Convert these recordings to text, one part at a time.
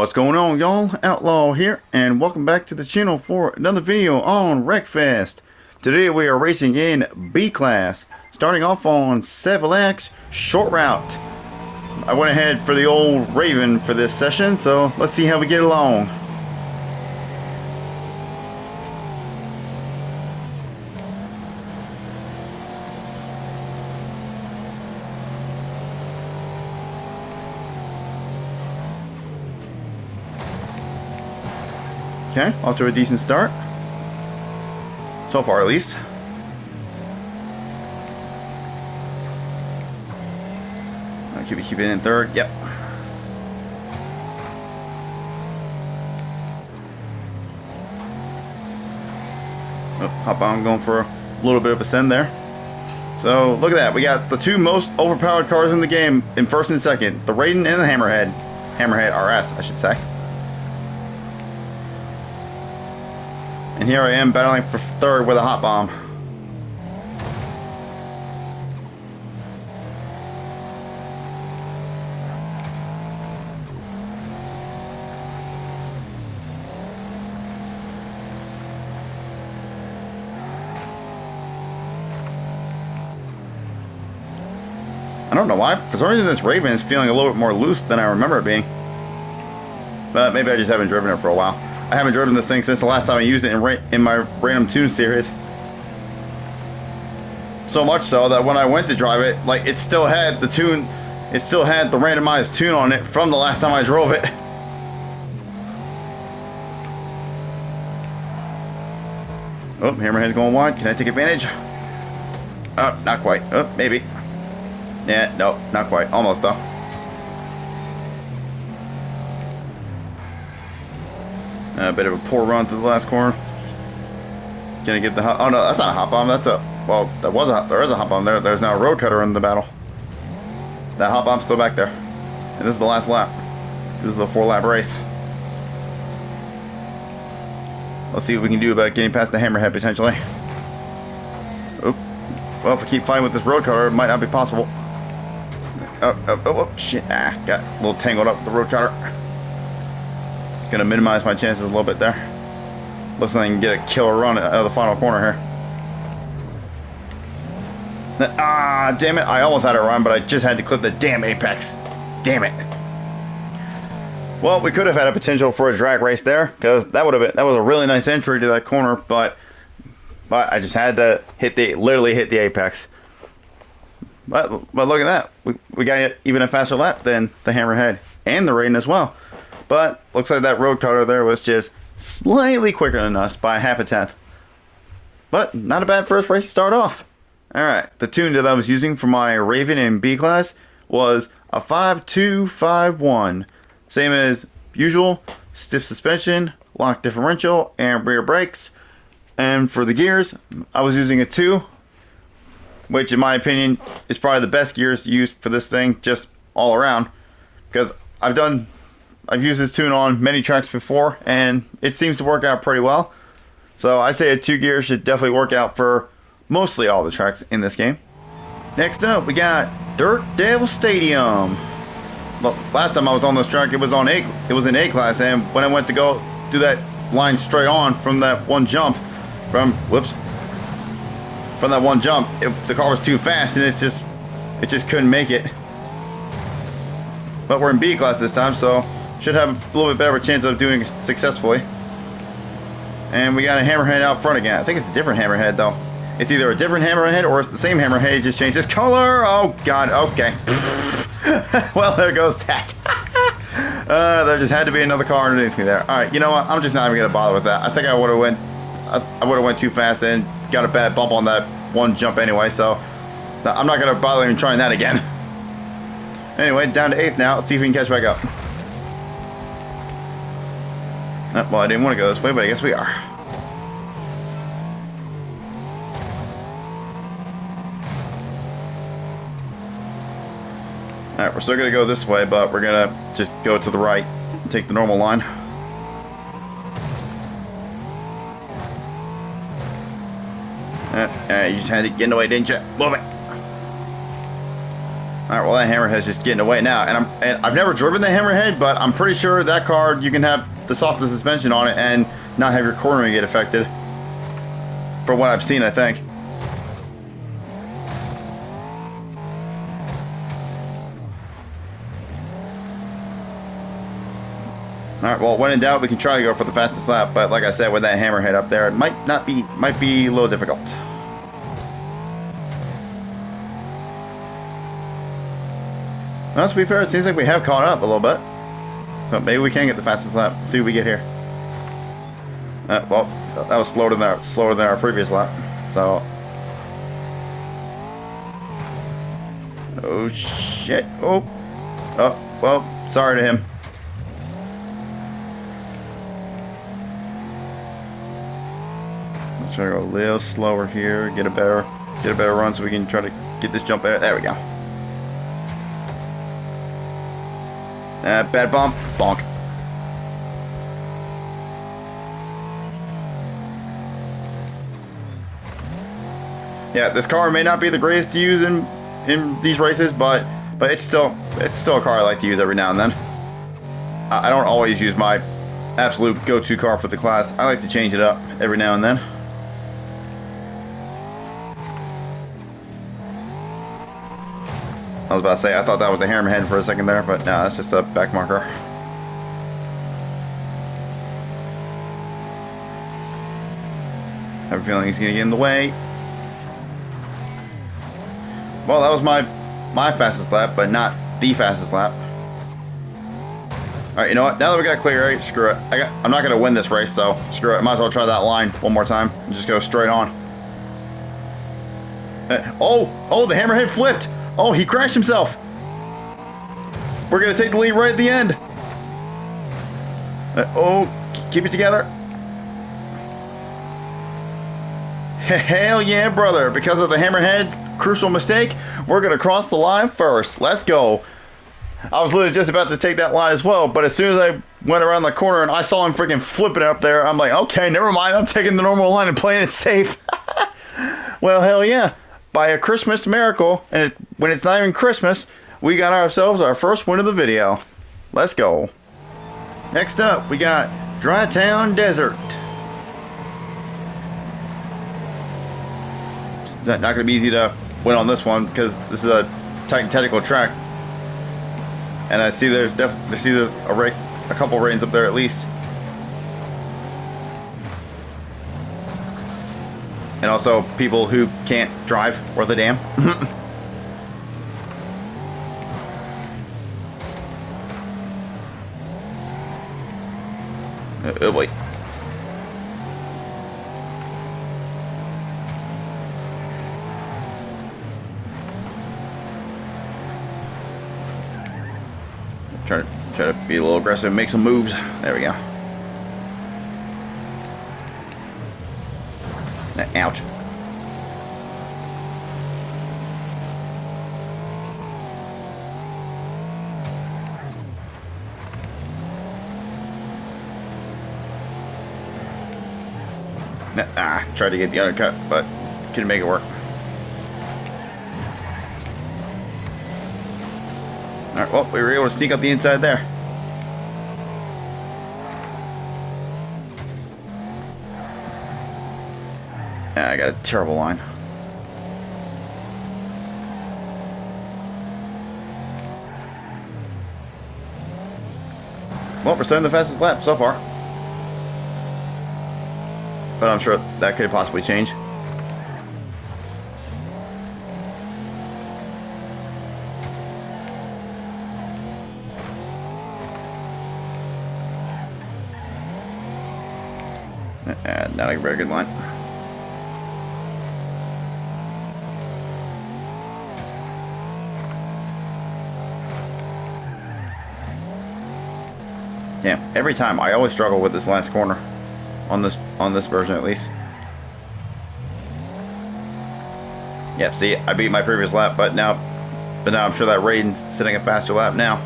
What's going on, y'all? Outlaw here, and welcome back to the channel for another video on Wreckfest. Today we are racing in B class, starting off on 7X short route. I went ahead for the old Raven for this session, so let's see how we get along. Okay, off to a decent start. So far, at least. I'll keep it in third. Yep. Oh, hop on, going for a little bit of a send there. So look at that. We got the two most overpowered cars in the game in first and second. The Raiden and the Hammerhead. Hammerhead RS, I should say. And here I am battling for third with a hot bomb. I don't know why. For some reason this Raven is feeling a little bit more loose than I remember it being. But maybe I just haven't driven it for a while. I haven't driven this thing since the last time I used it in my Random Tune series. So much so that when I went to drive it, like it still had the tune, it still had the randomized tune on it from the last time I drove it. Oh, Hammerhead's going wide. Can I take advantage? Oh, not quite. Oh, maybe. Yeah, no, not quite. Almost though. A bit of a poor run through the last corner. Gonna get the hot. Oh no, that's not a hot bomb. That's a. Well, there is a hot bomb there. There's now a road cutter in the battle. That hot bomb's still back there. And this is the last lap. This is a 4-lap race. Let's see what we can do about getting past the Hammerhead potentially. Oop. Well, if we keep fighting with this road cutter, it might not be possible. Oh, shit. Ah, got a little tangled up with the road cutter. Gonna minimize my chances a little bit there. Looks like I can get a killer run out of the final corner here. Ah, damn it. I almost had a run, but I just had to clip the damn apex. Damn it. Well, we could have had a potential for a drag race there, because that was a really nice entry to that corner, but I just had to literally hit the apex. But look at that. We got even a faster lap than the Hammerhead and the Raiden as well. But looks like that road cutter there was just slightly quicker than us by half a tenth. But not a bad first race to start off. Alright, the tune that I was using for my Raven in B class was a 5.251. Same as usual, stiff suspension, lock differential, and rear brakes. And for the gears, I was using a 2, which in my opinion is probably the best gears to use for this thing, just all around. Because I've used this tune on many tracks before, and it seems to work out pretty well. So I say a 2 gear should definitely work out for mostly all the tracks in this game. Next up, we got Dirt Devil Stadium. Well, last time I was on this track, it was in A class, and when I went to go do that line straight on from that one jump, from that one jump, the car was too fast, and it just couldn't make it. But we're in B class this time, so should have a little bit better chance of doing it successfully. And we got a Hammerhead out front again. I think it's a different Hammerhead though. It's either a different Hammerhead or it's the same Hammerhead. It just changed its color. Oh god. Okay. Well, there goes that. There just had to be another car underneath me there. All right. You know what? I'm just not even gonna bother with that. I think I would have went too fast and got a bad bump on that one jump anyway. So I'm not gonna bother even trying that again. Anyway, down to 8th now. Let's see if we can catch back up. Well, I didn't want to go this way, but I guess we are. Alright, we're still going to go this way, but we're going to just go to the right and take the normal line. You just had to get in the way, didn't you? Move it. All right, well that hammerhead's just getting away now, and I've never driven the hammerhead, but I'm pretty sure that car you can have the softer suspension on it and not have your cornering get affected. From what I've seen, I think. All right, well when in doubt, we can try to go for the fastest lap, but like I said, with that hammerhead up there, it might be a little difficult. Well, to be fair, it seems like we have caught up a little bit. So maybe we can get the fastest lap. See what we get here. Well, that was slower than our previous lap. So. Oh shit! Oh, well, sorry to him. Let's try to go a little slower here. Get a better run so we can try to get this jump better. There we go. Bad bump. Bonk. Yeah, this car may not be the greatest to use in these races, but it's still a car I like to use every now and then. I don't always use my absolute go-to car for the class. I like to change it up every now and then. I was about to say, I thought that was a hammerhead for a second there, but no, that's just a back marker. I have a feeling he's going to get in the way. Well, that was my fastest lap, but not the fastest lap. Alright, you know what? Now that we got a clear area, screw it. I'm not going to win this race, so screw it. Might as well try that line one more time and just go straight on. Oh, the hammerhead flipped. Oh, he crashed himself. We're going to take the lead right at the end. Keep it together. Hell yeah, brother. Because of the hammerhead's crucial mistake, we're going to cross the line first. Let's go. I was literally just about to take that line as well, but as soon as I went around the corner and I saw him freaking flipping it up there, I'm like, okay, never mind. I'm taking the normal line and playing it safe. Well, hell yeah. By a Christmas miracle, and when it's not even Christmas, we got ourselves our first win of the video. Let's go. Next up, we got Dry Town Desert. It's not going to be easy to win on this one because this is a tight technical track. And I see there's a couple rains up there at least. And also people who can't drive worth a damn. Oh boy. Try to be a little aggressive and make some moves. There we go. Ouch. Tried to get the undercut, but couldn't make it work. Alright, well, we were able to sneak up the inside there. I got a terrible line. Well, we're setting the fastest lap so far. But I'm sure that could possibly change. Not a very good line. Yeah, every time I always struggle with this last corner on this version at least. Yep, see, I beat my previous lap, but now I'm sure that Raiden's sitting a faster lap now.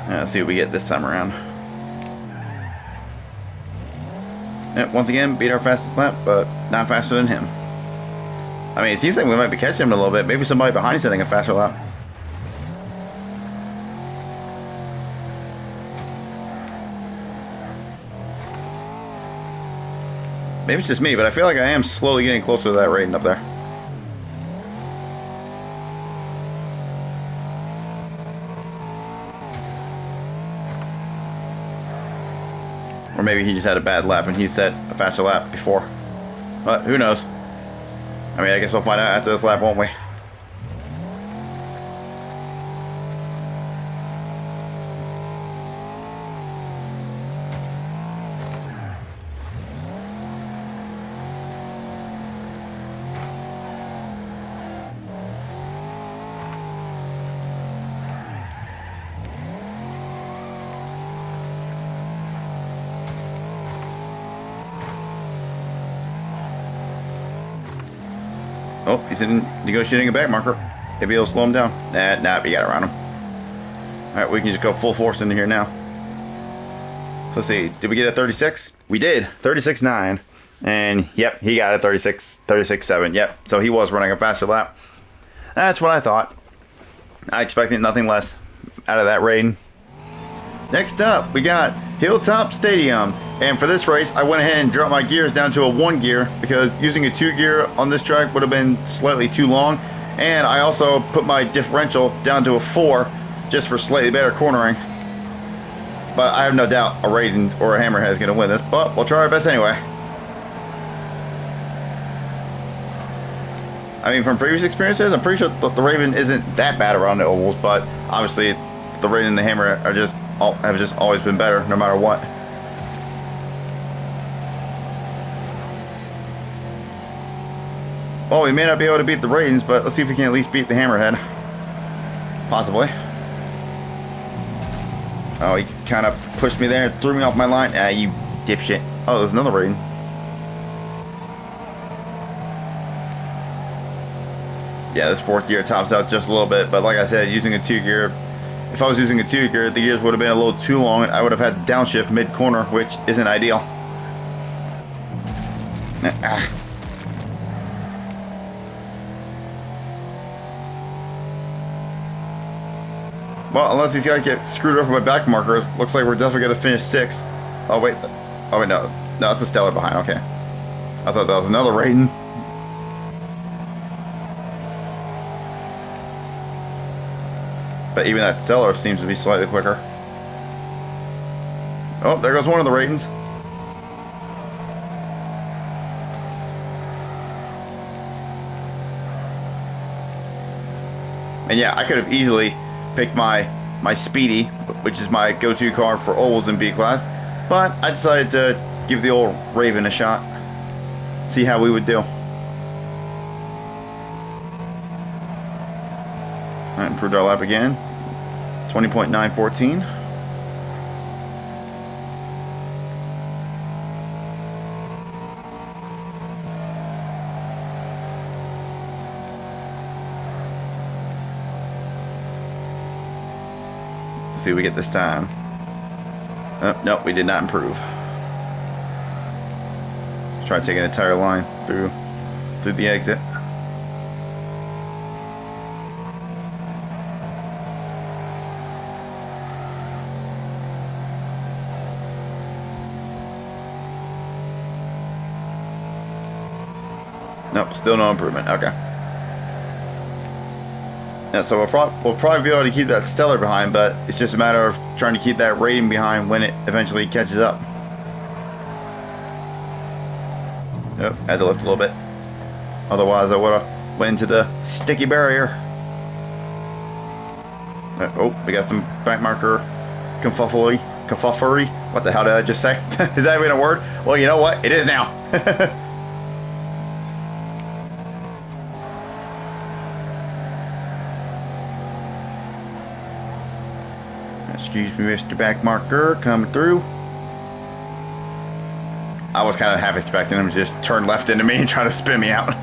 Let's see what we get this time around. Yep, once again, beat our fastest lap, but not faster than him. I mean, it seems like we might be catching him a little bit. Maybe somebody behind setting a faster lap. Maybe it's just me, but I feel like I am slowly getting closer to that rating up there. Or maybe he just had a bad lap and he set a faster lap before. But who knows? I mean, I guess we'll find out after this lap, won't we? Oh, he's negotiating a back marker. Maybe he'll slow him down. Nah, we got around him. Alright, we can just go full force into here now. So let's see, did we get a 36? We did, 36.9. And yep, he got a 36.7. Yep, so he was running a faster lap. That's what I thought. I expected nothing less out of that rating. Next up, we got Hilltop Stadium. And for this race, I went ahead and dropped my gears down to a 1 gear because using a 2 gear on this track would have been slightly too long. And I also put my differential down to a 4 just for slightly better cornering. But I have no doubt a Raiden or a Hammerhead is going to win this, but we'll try our best anyway. I mean, from previous experiences, I'm pretty sure the Raven isn't that bad around the ovals, but obviously the Raiden and the Hammer have just always been better no matter what. Well, we may not be able to beat the Raidens, but let's see if we can at least beat the Hammerhead. Possibly. Oh, he kind of pushed me there and threw me off my line. Ah, you dipshit. Oh, there's another Raiden. Yeah, this 4th gear tops out just a little bit, but like I said, using a 2 gear, if I was using a 2 gear, the gears would have been a little too long and I would have had to downshift mid-corner, which isn't ideal. Well, unless these guys get screwed over by back markers, looks like we're definitely going to finish 6th. Oh, wait. Oh, wait, no. No, that's a Stellar behind. Okay. I thought that was another Raiden. But even that Stellar seems to be slightly quicker. Oh, there goes one of the Raidens. And yeah, I could have easily picked my Speedy, which is my go-to car for ovals in B-Class, but I decided to give the old Raven a shot. See how we would do. Alright, improved our lap again. 20.914. See what we get this time. Oh, no, we did not improve. Let's try taking an entire line through the exit. Nope, still no improvement. Okay. Yeah, so we'll probably be able to keep that Stellar behind, but it's just a matter of trying to keep that Raiden behind when it eventually catches up. Yep, had to lift a little bit. Otherwise, I would have went into the sticky barrier. Oh, we got some back marker confufflery. What the hell did I just say? Is that even a word? Well, you know what? It is now. Excuse me, Mr. Back Marker, coming through. I was kind of half expecting him to just turn left into me and try to spin me out.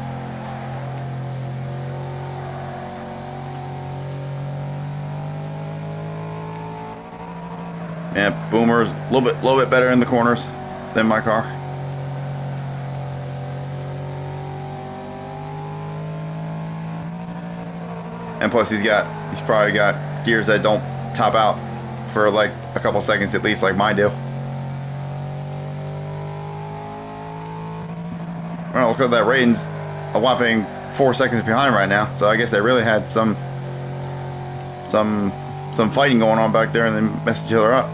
Yeah, Boomer's a little bit better in the corners than my car. And plus he's probably got gears that don't top out for like a couple seconds at least, like mine do. Well, look at that rating's a whopping 4 seconds behind right now, so I guess they really had some fighting going on back there, and they messed each other up.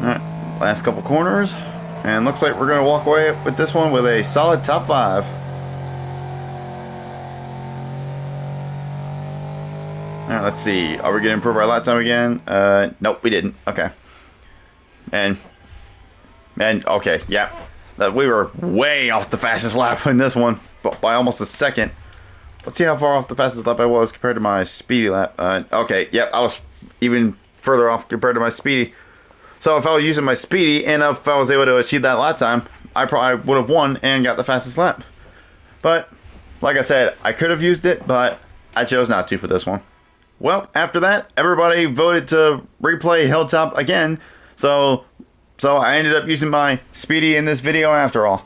Alright, last couple corners, and looks like we're going to walk away with this one with a solid top 5. Alright, let's see. Are we going to improve our lap time again? Nope, we didn't. Okay. And okay, yeah. We were way off the fastest lap in this one, by almost a second. Let's see how far off the fastest lap I was compared to my speedy lap. Okay, yep, I was even further off compared to my speedy. So if I was using my speedy, and if I was able to achieve that lap time, I probably would have won and got the fastest lap. But, like I said, I could have used it, but I chose not to for this one. Well, after that, everybody voted to replay Hilltop again, so I ended up using my speedy in this video after all.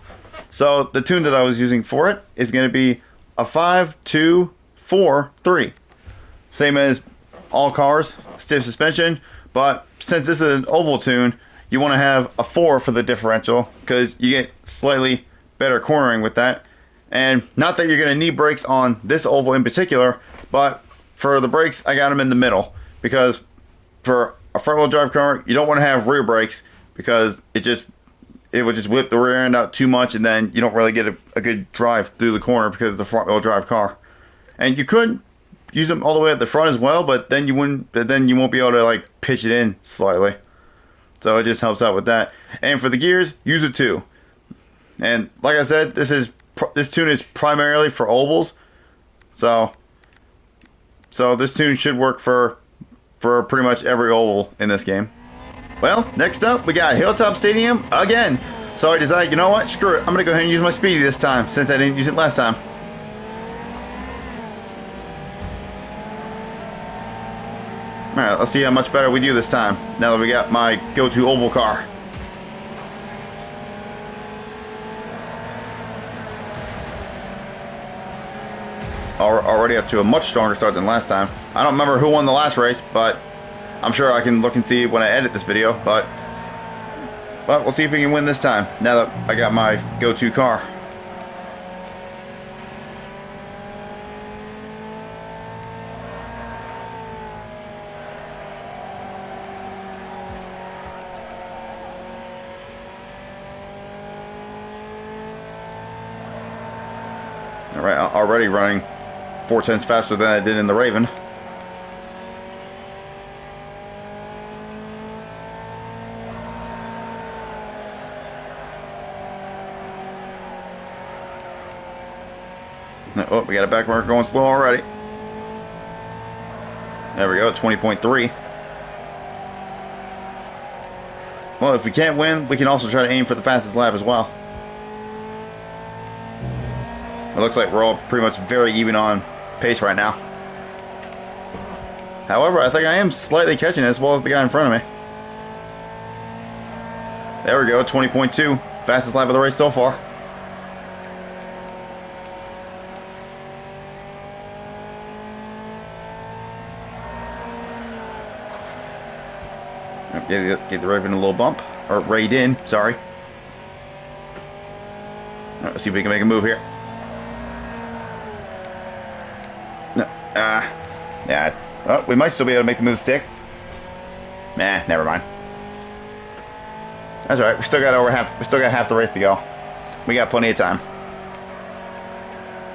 So the tune that I was using for it is going to be a 5, 2, 4, 3. Same as all cars, stiff suspension, but since this is an oval tune, you want to have a 4 for the differential because you get slightly better cornering with that. And not that you're going to need brakes on this oval in particular, but for the brakes, I got them in the middle because for a front-wheel drive car, you don't want to have rear brakes because it would just whip the rear end out too much, and then you don't really get a good drive through the corner because it's a front-wheel drive car. And you could use them all the way at the front as well, but then you won't be able to like pitch it in slightly. So it just helps out with that. And for the gears, use a 2. And like I said, this tune is primarily for ovals, so this tune should work for pretty much every oval in this game. Well, next up, we got Hilltop Stadium again. So I decided, you know what? Screw it. I'm going to go ahead and use my speedy this time, since I didn't use it last time. Alright, let's see how much better we do this time, now that we got my go-to oval car. Already up to a much stronger start than last time. I don't remember who won the last race, but I'm sure I can look and see when I edit this video. But we'll see if we can win this time, now that I got my go-to car. Alright, already running 4/10 faster than I did in the Raven. Oh, we got a back marker going slow already. There we go, 20.3. Well, if we can't win, we can also try to aim for the fastest lap as well. It looks like we're all pretty much very even on pace right now. However, I think I am slightly catching it as well as the guy in front of me. There we go, 20.2. Fastest lap of the race so far. Get the Raven a little bump. Or raid in, sorry. Let's see if we can make a move here. Yeah. Oh, we might still be able to make the move stick. Nah, never mind. That's alright. We still got half the race to go. We got plenty of time.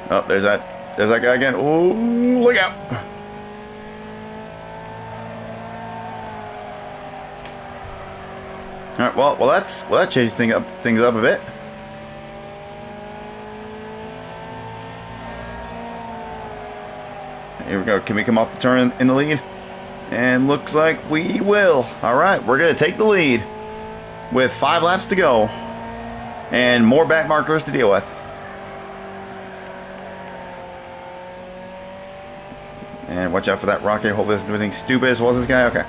Oh, there's that guy again. Ooh, look out! All right. Well, that changes things up a bit. Here we go. Can we come off the turn in the lead? And looks like we will. All right, we're gonna take the lead with 5 laps to go and more back markers to deal with. And watch out for that rocket. Hopefully it doesn't do anything stupid as well as this guy. Okay.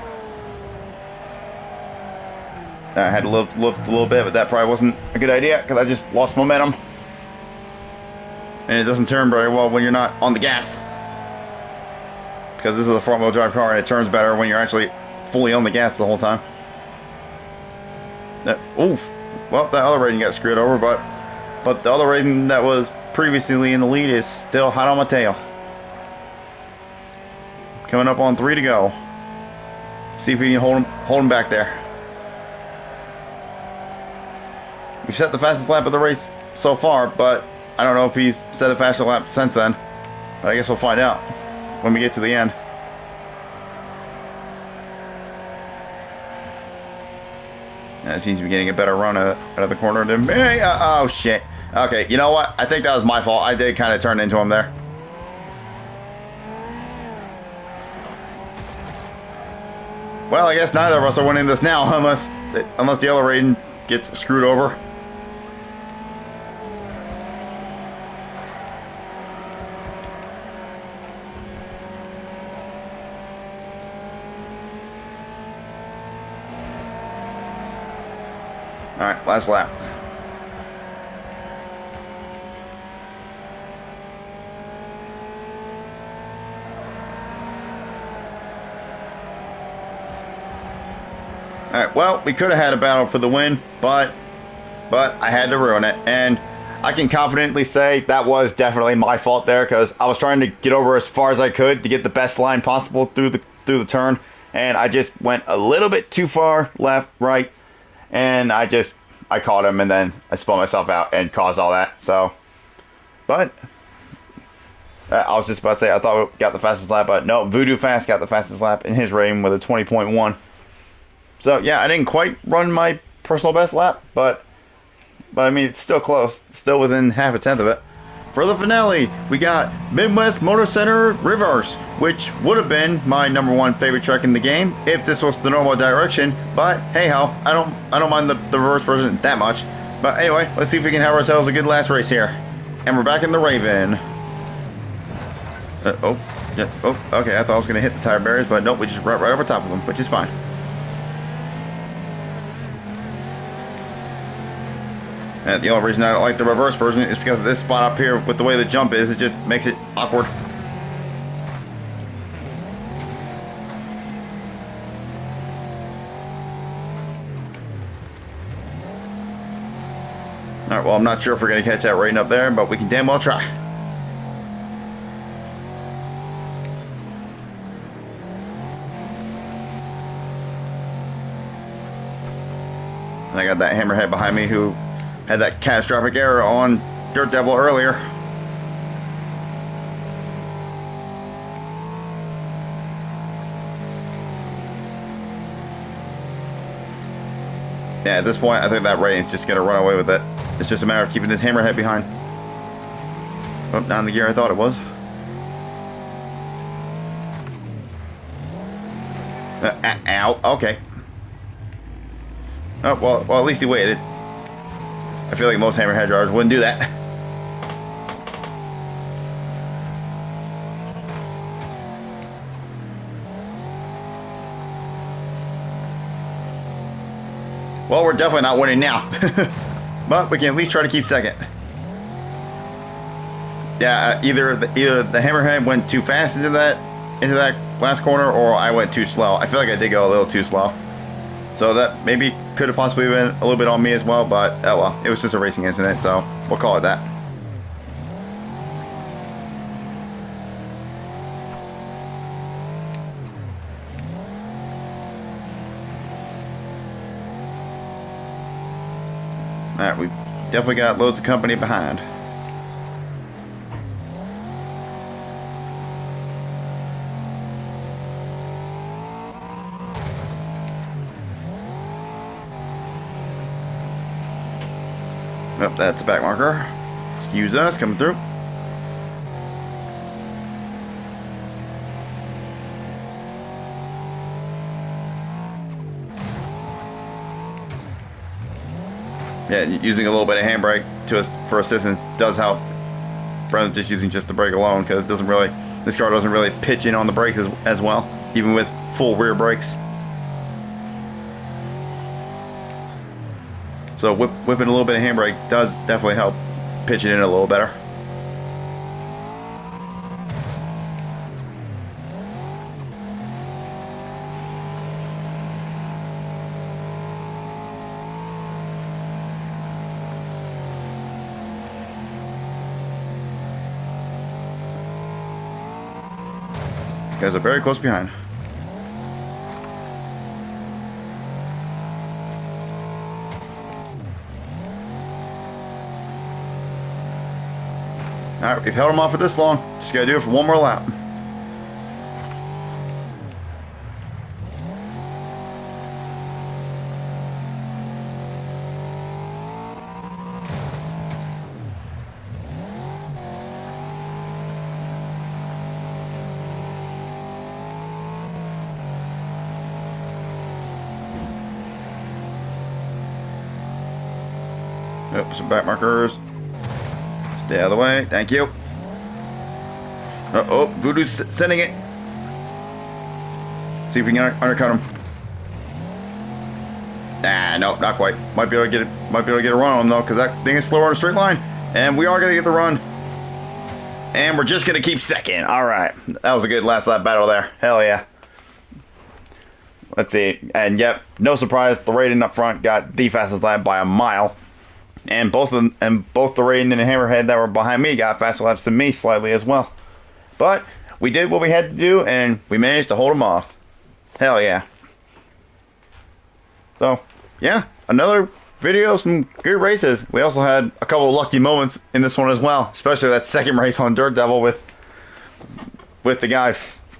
I had to lift a little bit, but that probably wasn't a good idea because I just lost momentum. And it doesn't turn very well when you're not on the gas. Because this is a front-wheel drive car and it turns better when you're actually fully on the gas the whole time. Oof. Well, that other rating got screwed over, but the other rating that was previously in the lead is still hot on my tail. Coming up on 3 to go. See if we can hold him back there. We've set the fastest lap of the race so far, but I don't know if he's set a faster lap since then. But I guess we'll find out when we get to the end. That seems to be getting a better run out of the corner than me. Oh, shit. Okay, you know what? I think that was my fault. I did kind of turn into him there. Well, I guess neither of us are winning this now, unless the other rating gets screwed over. Alright, last lap. Alright, well, we could have had a battle for the win, but I had to ruin it. And I can confidently say that was definitely my fault there, because I was trying to get over as far as I could to get the best line possible through the turn, and I just went a little bit too far left, right, and I caught him, and then I spun myself out and caused all that. So, but I was just about to say I thought we got the fastest lap, but no, Voodoo Fast got the fastest lap in his rating with a 20.1. So yeah, I didn't quite run my personal best lap, but I mean it's still close, still within half a tenth of it. For the finale, we got Midwest Motor Center Reverse, which would have been my #1 favorite track in the game if this was the normal direction. But hey ho, I don't mind the reverse version that much. But anyway, let's see if we can have ourselves a good last race here. And we're back in the Raven. Oh, okay. I thought I was gonna hit the tire barriers, but nope, we just right over top of them, which is fine. And the only reason I don't like the reverse version is because of this spot up here with the way the jump is. It just makes it awkward. Alright, well, I'm not sure if we're going to catch that rating up there, but we can damn well try. And I got that hammerhead behind me who had that catastrophic error on Dirt Devil earlier. Yeah, at this point, I think that rating's just going to run away with it. It's just a matter of keeping this hammerhead behind. Oh, not in the gear I thought it was. Ow, okay. Oh, well, at least he waited. I feel like most hammerhead drivers wouldn't do that. Well, we're definitely not winning now. But we can at least try to keep second. Yeah, either the hammerhead went too fast into that last corner, or I went too slow. I feel like I did go a little too slow. So that maybe could have possibly been a little bit on me as well, but oh well, it was just a racing incident, so we'll call it that. Alright, we've definitely got loads of company behind. Yep, that's a back marker. Excuse us, coming through. Yeah, using a little bit of handbrake for assistance does help, rather than just using just the brake alone, because it doesn't really This car doesn't really pitch in on the brakes as well, even with full rear brakes. So whipping a little bit of handbrake does definitely help pitch it in a little better. You guys are very close behind. Alright, we've held them off for this long. Just gotta do it for one more lap. Yep, some back markers. Stay out of the way. Thank you. Oh, Voodoo's sending it. See if we can undercut him. Nah, no, not quite. Might be able to get it. Might be able to get a run on him though, because that thing is slower on a straight line. And we are gonna get the run. And we're just gonna keep second. All right, that was a good last lap battle there. Hell yeah. Let's see. And yep, no surprise. The Raiden up front got the fastest lap by a mile. And both the Raiden and the Hammerhead that were behind me got faster laps than me slightly as well. But we did what we had to do, and we managed to hold them off. Hell yeah. So, yeah, another video, some good races. We also had a couple of lucky moments in this one as well, especially that second race on Dirt Devil with the guy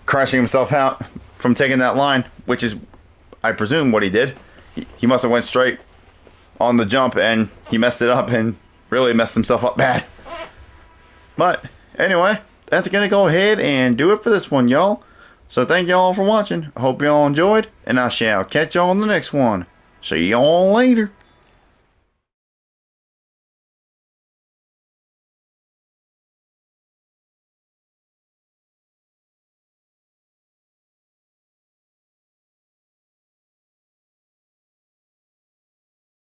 crashing himself out from taking that line, which is, I presume, what he did. He must have went straight on the jump and he messed it up and really messed himself up bad. But anyway, that's gonna go ahead and do it for this one, y'all. So thank y'all for watching. I hope y'all enjoyed, and I shall catch y'all on the next one. See y'all later.